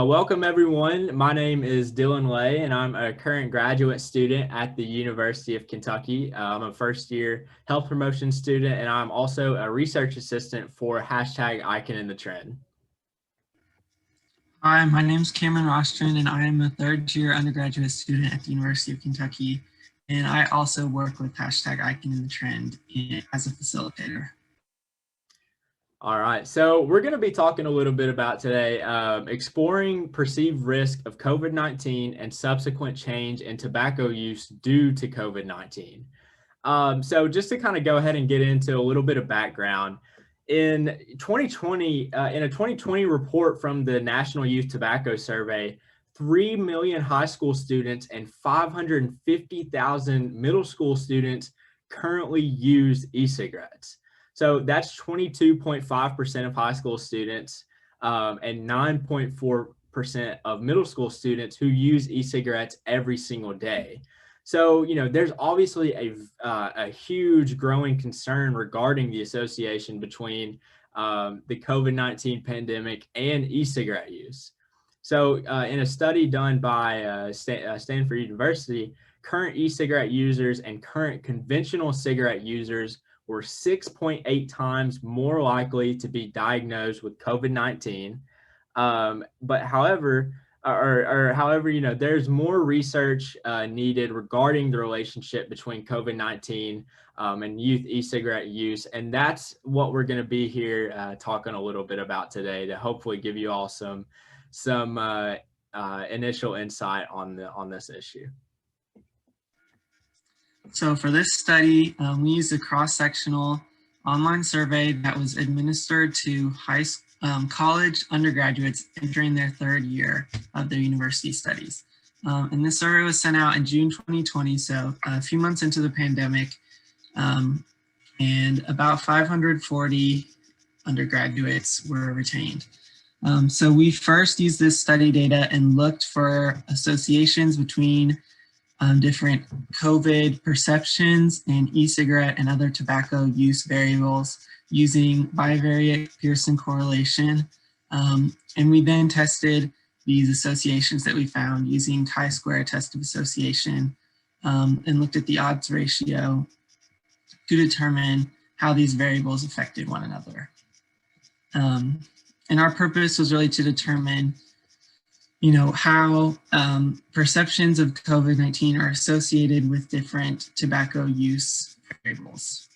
Welcome everyone. My name is Dillon and I'm a current graduate student at the University of Kentucky. I'm a first year health promotion student, and I'm also a research assistant for #Icon in the Trend. Hi, my name is Cameron Rostron, and I am a third-year undergraduate student at the University of Kentucky, and I also work with #Icon in the Trend as a facilitator. All right, so we're going to be talking a little bit about today, exploring perceived risk of COVID-19 and subsequent change in tobacco use due to COVID-19. So just to kind of go ahead and get into a little bit of background, in 2020, in a 2020 report from the National Youth Tobacco Survey, 3 million high school students and 550,000 middle school students currently use e-cigarettes. So that's 22.5% of high school students and 9.4% of middle school students who use e-cigarettes every single day. So, there's obviously a huge growing concern regarding the association between the COVID-19 pandemic and e-cigarette use. So in a study done by Stanford University, current e-cigarette users and current conventional cigarette users were 6.8 times more likely to be diagnosed with COVID-19. But however, there's more research needed regarding the relationship between COVID-19 and youth e-cigarette use. And that's what we're going to be here talking a little bit about today to hopefully give you all some initial insight on this issue. So for this study, we used a cross-sectional online survey that was administered to college undergraduates entering their third year of their university studies. And this survey was sent out in June 2020, so a few months into the pandemic, and about 540 undergraduates were retained. So we first used this study data and looked for associations between different COVID perceptions and e-cigarette and other tobacco use variables using bivariate Pearson correlation. And we then tested these associations that we found using chi-square test of association and looked at the odds ratio to determine how these variables affected one another. And our purpose was really to determine how perceptions of COVID-19 are associated with different tobacco use variables.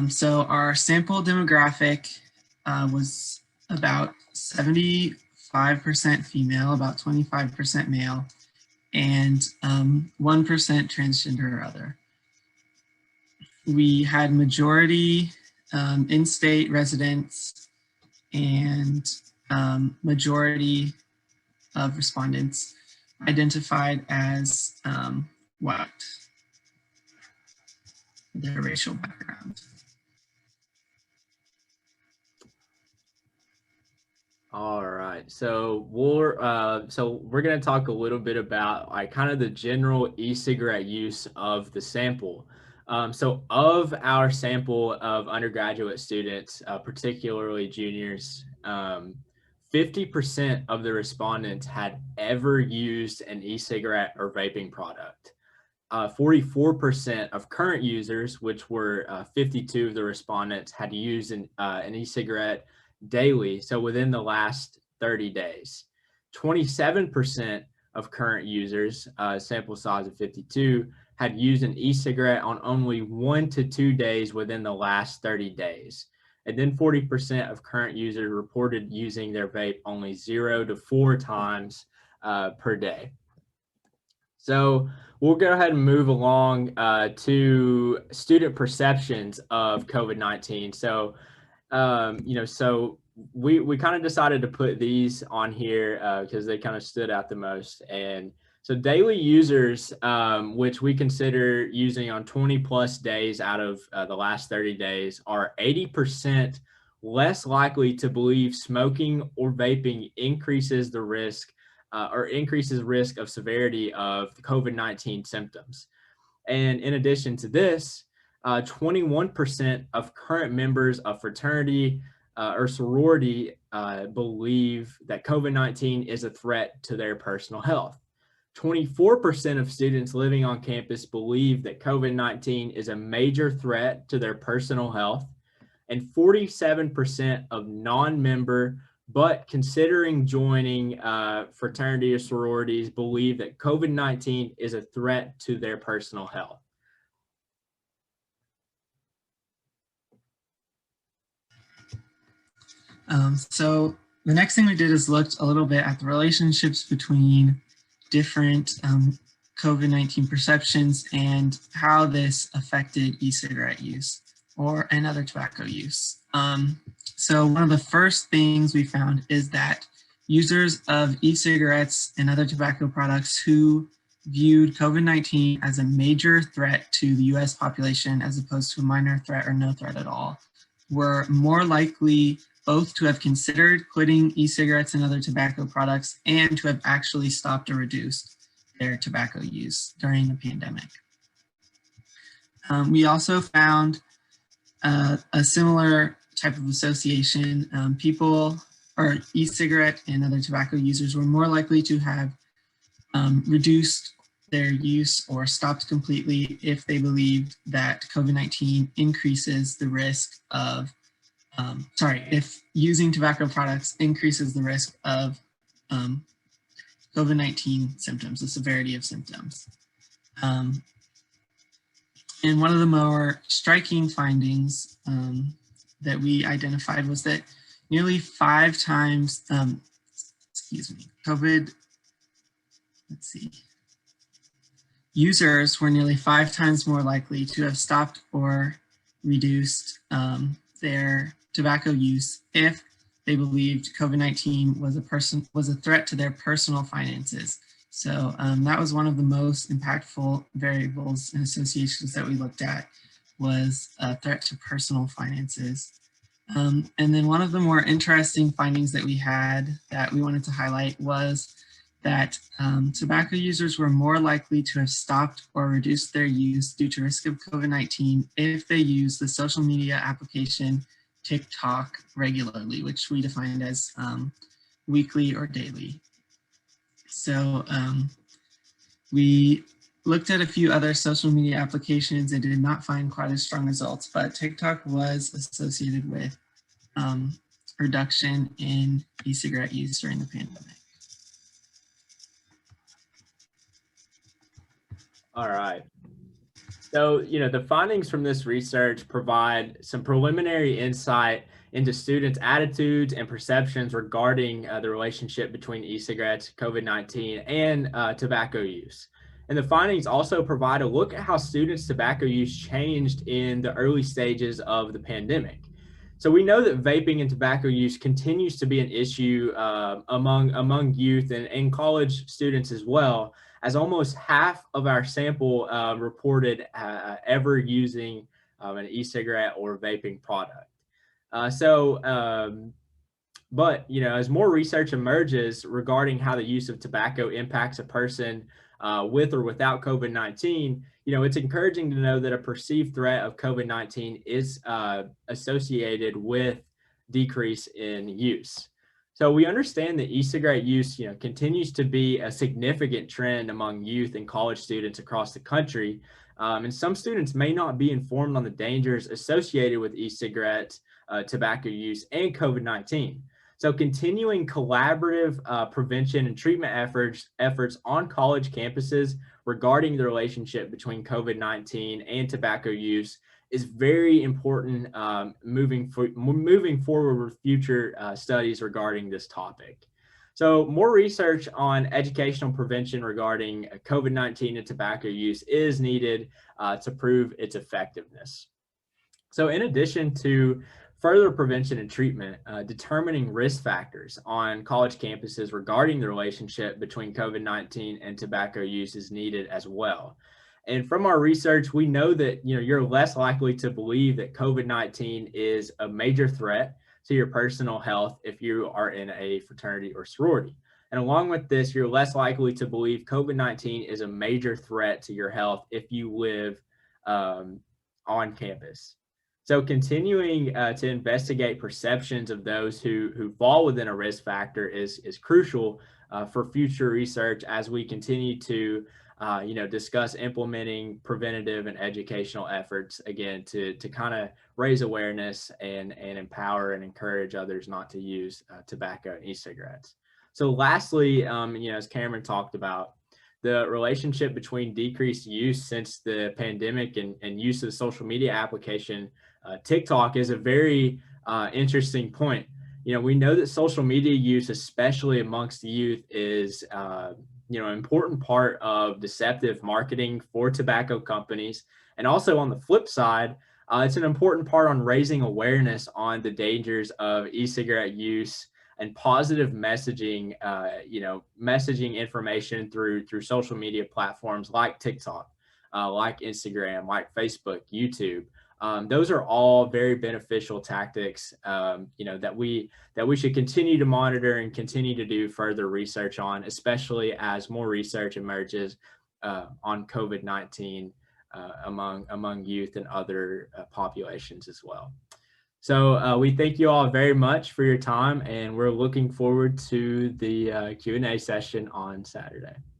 So our sample demographic was about 75% female, about 25% male, and 1% transgender or other. We had majority in-state residents and majority of respondents identified as white, their racial background. All right, so we're going to talk a little bit about kind of the general e-cigarette use of the sample. So of our sample of undergraduate students, particularly juniors, 50% of the respondents had ever used an e-cigarette or vaping product. 44% of current users, which were 52 of the respondents, had used an e-cigarette daily, so within the last 30 days. 27% of current users, sample size of 52, had used an e-cigarette on only 1 to 2 days within the last 30 days. And then 40% of current users reported using their vape only 0 to 4 times per day. So we'll go ahead and move along to student perceptions of COVID-19. So, so we kind of decided to put these on here because they kind of stood out the most. And so daily users, which we consider using on 20 plus days out of the last 30 days, are 80% less likely to believe smoking or vaping increases the risk or increases risk of severity of COVID-19 symptoms. And in addition to this, 21% of current members of fraternity or sorority believe that COVID-19 is a threat to their personal health. 24% of students living on campus believe that COVID-19 is a major threat to their personal health, and 47% of non-member but considering joining fraternity or sororities believe that COVID-19 is a threat to their personal health. So the next thing we did is looked a little bit at the relationships between different COVID-19 perceptions and how this affected e-cigarette use and other tobacco use. So one of the first things we found is that users of e-cigarettes and other tobacco products who viewed COVID-19 as a major threat to the US population as opposed to a minor threat or no threat at all were more likely both to have considered quitting e-cigarettes and other tobacco products and to have actually stopped or reduced their tobacco use during the pandemic. We also found a similar type of association. People or e-cigarette and other tobacco users were more likely to have reduced their use or stopped completely if they believed that COVID-19 increases the risk of if using tobacco products increases the risk of COVID-19 symptoms, the severity of symptoms. And one of the more striking findings that we identified was that nearly 5 times, users were nearly 5 times more likely to have stopped or reduced their tobacco use if they believed COVID-19 was a threat to their personal finances. So that was one of the most impactful variables and associations that we looked at, was a threat to personal finances. And then one of the more interesting findings that we had that we wanted to highlight was that tobacco users were more likely to have stopped or reduced their use due to risk of COVID-19 if they used the social media application TikTok regularly, which we defined as weekly or daily. So we looked at a few other social media applications and did not find quite as strong results, but TikTok was associated with reduction in e-cigarette use during the pandemic. All right. So, the findings from this research provide some preliminary insight into students' attitudes and perceptions regarding the relationship between e-cigarettes, COVID-19, and tobacco use. And the findings also provide a look at how students' tobacco use changed in the early stages of the pandemic. So we know that vaping and tobacco use continues to be an issue among youth and college students as well, as almost half of our sample reported ever using an e-cigarette or vaping product. But as more research emerges regarding how the use of tobacco impacts a person with or without COVID-19, it's encouraging to know that a perceived threat of COVID-19 is associated with decrease in use. So we understand that e-cigarette use, continues to be a significant trend among youth and college students across the country. And some students may not be informed on the dangers associated with e-cigarettes, tobacco use, and COVID-19. So continuing collaborative prevention and treatment efforts on college campuses regarding the relationship between COVID-19 and tobacco use is very important moving forward with future studies regarding this topic. So more research on educational prevention regarding COVID-19 and tobacco use is needed to prove its effectiveness. So in addition to further prevention and treatment, determining risk factors on college campuses regarding the relationship between COVID-19 and tobacco use is needed as well. And from our research, we know that you're less likely to believe that COVID-19 is a major threat to your personal health if you are in a fraternity or sorority. And along with this, you're less likely to believe COVID-19 is a major threat to your health if you live on campus. So continuing to investigate perceptions of those who fall within a risk factor is crucial for future research as we continue to discuss implementing preventative and educational efforts, again, to kind of raise awareness and empower and encourage others not to use tobacco and e-cigarettes. So lastly, as Cameron talked about, the relationship between decreased use since the pandemic and use of the social media application TikTok is a very interesting point. We know that social media use, especially amongst the youth, is an important part of deceptive marketing for tobacco companies. And also on the flip side, it's an important part on raising awareness on the dangers of e-cigarette use and positive messaging, messaging information through social media platforms like TikTok, like Instagram, like Facebook, YouTube. Those are all very beneficial tactics, that we should continue to monitor and continue to do further research on, especially as more research emerges on COVID-19 among youth and other populations as well. So we thank you all very much for your time, and we're looking forward to the Q&A session on Saturday.